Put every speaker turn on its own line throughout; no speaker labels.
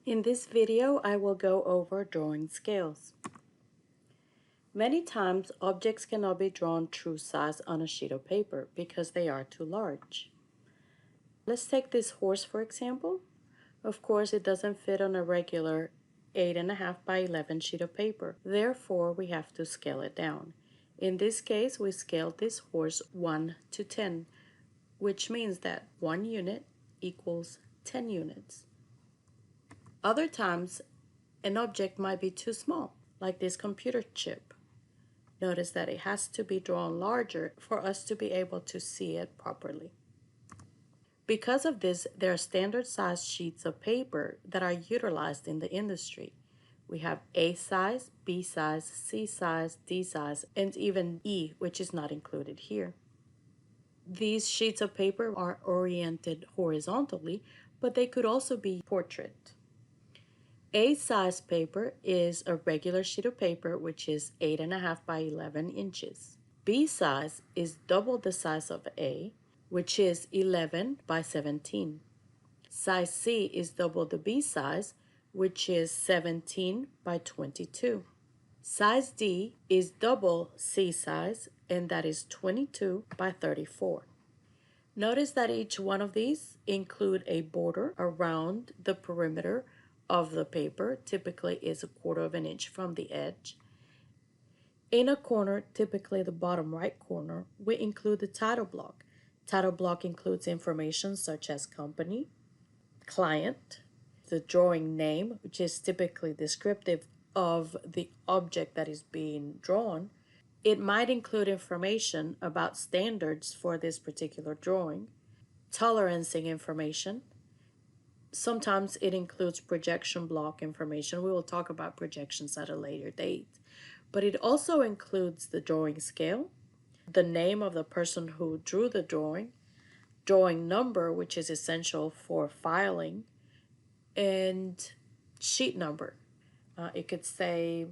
In this video, I will go over drawing scales. Many times, objects cannot be drawn true size on a sheet of paper because they are too large. Let's take this horse for example. Of course, it doesn't fit on a regular 8.5 by 11 sheet of paper. Therefore, we have to scale it down. In this case, we scaled this horse 1 to 10, which means that 1 unit equals 10 units. Other times, an object might be too small, like this computer chip. Notice that it has to be drawn larger for us to be able to see it properly. Because of this, there are standard size sheets of paper that are utilized in the industry. We have A size, B size, C size, D size, and even E, which is not included here. These sheets of paper are oriented horizontally, but they could also be portrait. A size paper is a regular sheet of paper, which is 8.5 by 11 inches. B size is double the size of A, which is 11 by 17. Size C is double the B size, which is 17 by 22. Size D is double C size, and that is 22 by 34. Notice that each one of these include a border around the perimeter of the paper, typically is 1/4 of an inch from the edge. In a corner, typically the bottom right corner, we include the title block. Title block includes information such as company, client, the drawing name, which is typically descriptive of the object that is being drawn. It might include information about standards for this particular drawing, tolerancing information. Sometimes it includes projection block information. We will talk about projections at a later date. But it also includes the drawing scale, the name of the person who drew the drawing number, which is essential for filing, and sheet number. It could say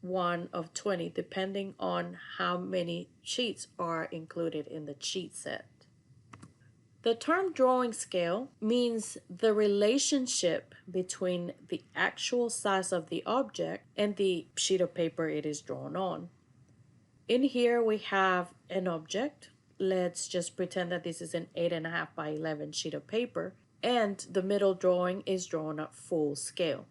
1 of 20, depending on how many sheets are included in the sheet set. The term drawing scale means the relationship between the actual size of the object and the sheet of paper it is drawn on. In here we have an object. Let's just pretend that this is an 8.5 by 11 sheet of paper, and the middle drawing is drawn at full scale.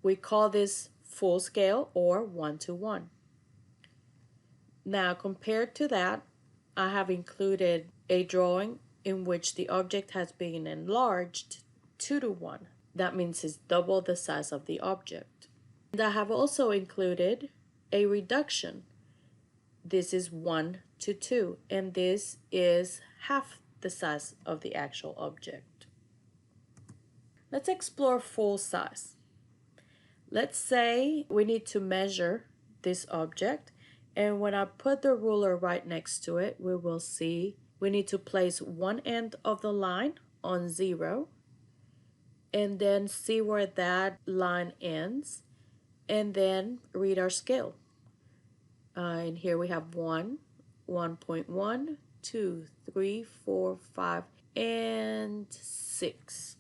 We call this full scale or 1:1. Now, compared to that, I have included a drawing in which the object has been enlarged 2:1. That means it's double the size of the object. And I have also included a reduction. This is 1:2, and this is half the size of the actual object. Let's explore full size. Let's say we need to measure this object, and when I put the ruler right next to it, we will see we need to place one end of the line on 0, and then see where that line ends, and then read our scale. And here we have 1, 1.1, 2, 3, 4, 5, and 6.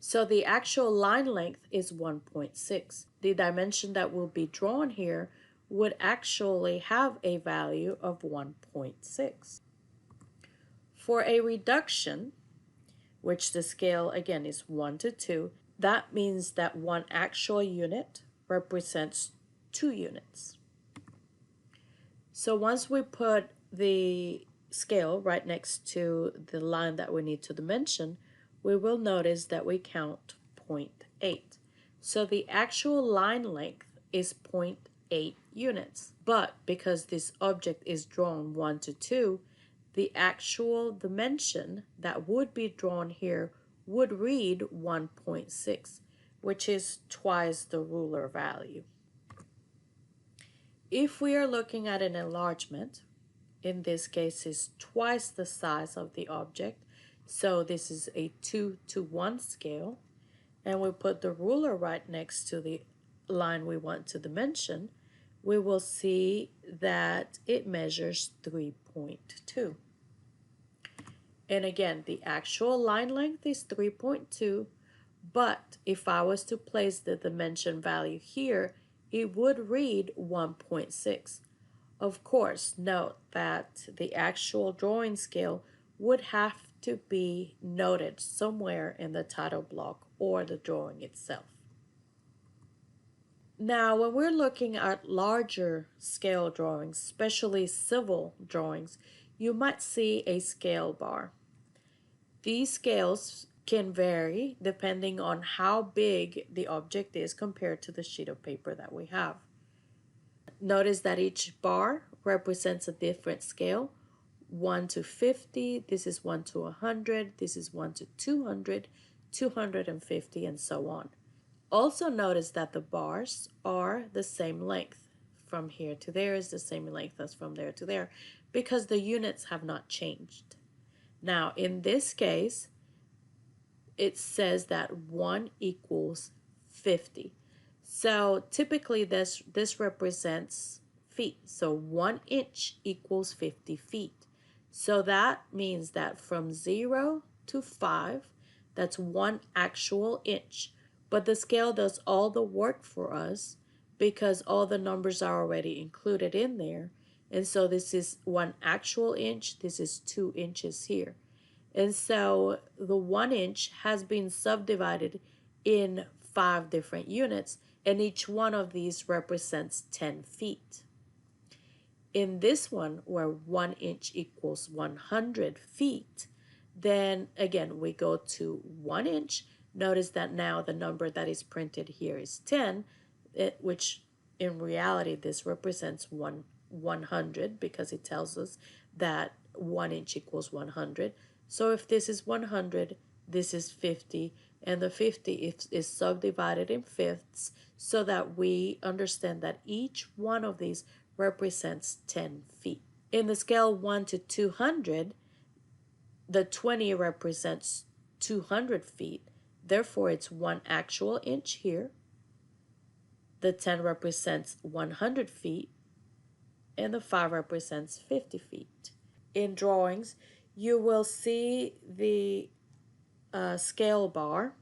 So the actual line length is 1.6. The dimension that will be drawn here would actually have a value of 1.6. For a reduction, which the scale again is 1:2, that means that one actual unit represents 2 units. So once we put the scale right next to the line that we need to dimension, we will notice that we count 0.8. So the actual line length is 0.8 units. But because this object is drawn 1:2, the actual dimension that would be drawn here would read 1.6, which is twice the ruler value. If we are looking at an enlargement, in this case is twice the size of the object, so this is a 2:1 scale, and we put the ruler right next to the line we want to dimension, we will see that it measures 3.2. And again, the actual line length is 3.2, But if I was to place the dimension value here, it would read 1.6. Of course, note that the actual drawing scale would have to be noted somewhere in the title block or the drawing itself. Now, when we're looking at larger scale drawings, especially civil drawings, you might see a scale bar. These scales can vary depending on how big the object is compared to the sheet of paper that we have. Notice that each bar represents a different scale. 1 to 50, this is 1 to 100, this is 1 to 200, 250, and so on. Also notice that the bars are the same length. From here to there is the same length as from there to there because the units have not changed. Now, in this case, it says that 1 equals 50. So typically this represents feet. So 1 inch equals 50 feet. So that means that from 0 to 5, that's 1 actual inch. But the scale does all the work for us because all the numbers are already included in there. And so this is 1 actual inch, this is 2 inches here. And so the 1 inch has been subdivided in 5 different units, and each one of these represents 10 feet. In this one, where 1 inch equals 100 feet, then again, we go to 1 inch. Notice that now the number that is printed here is 10, which in reality, this represents 100 because it tells us that 1 inch equals 100. So if this is 100, this is 50, and the 50 is subdivided in fifths so that we understand that each one of these represents 10 feet. In the scale 1 to 200, the 20 represents 200 feet. Therefore, it's 1 actual inch here. The 10 represents 100 feet, and the 5 represents 50 feet. In drawings, you will see the scale bar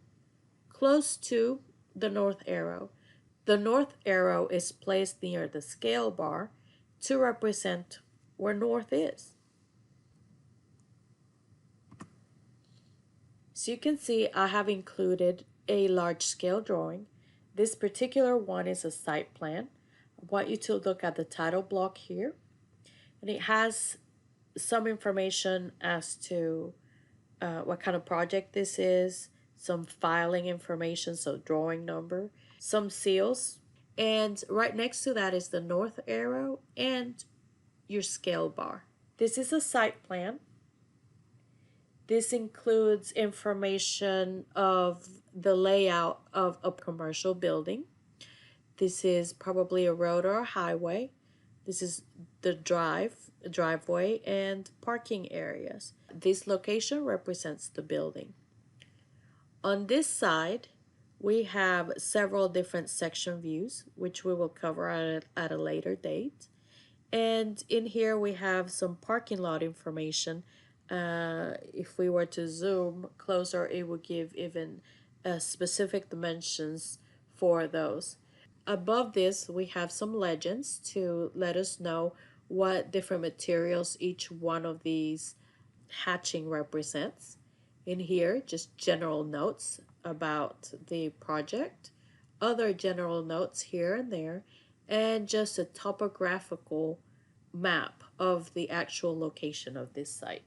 close to the north arrow. The north arrow is placed near the scale bar to represent where north is. So you can see I have included a large scale drawing. This particular one is a site plan. I want you to look at the title block here, and it has some information as to what kind of project this is, some filing information, so drawing number, some seals, and right next to that is the north arrow and your scale bar. This is a site plan. This includes information of the layout of a commercial building. This is probably a road or a highway. This is the driveway, and parking areas. This location represents the building. On this side, we have several different section views, which we will cover at a later date. And in here, we have some parking lot information. If we were to zoom closer, it would give even specific dimensions for those. Above this, we have some legends to let us know what different materials each one of these hatching represents. In here, just general notes about the project, other general notes here and there, and just a topographical map of the actual location of this site.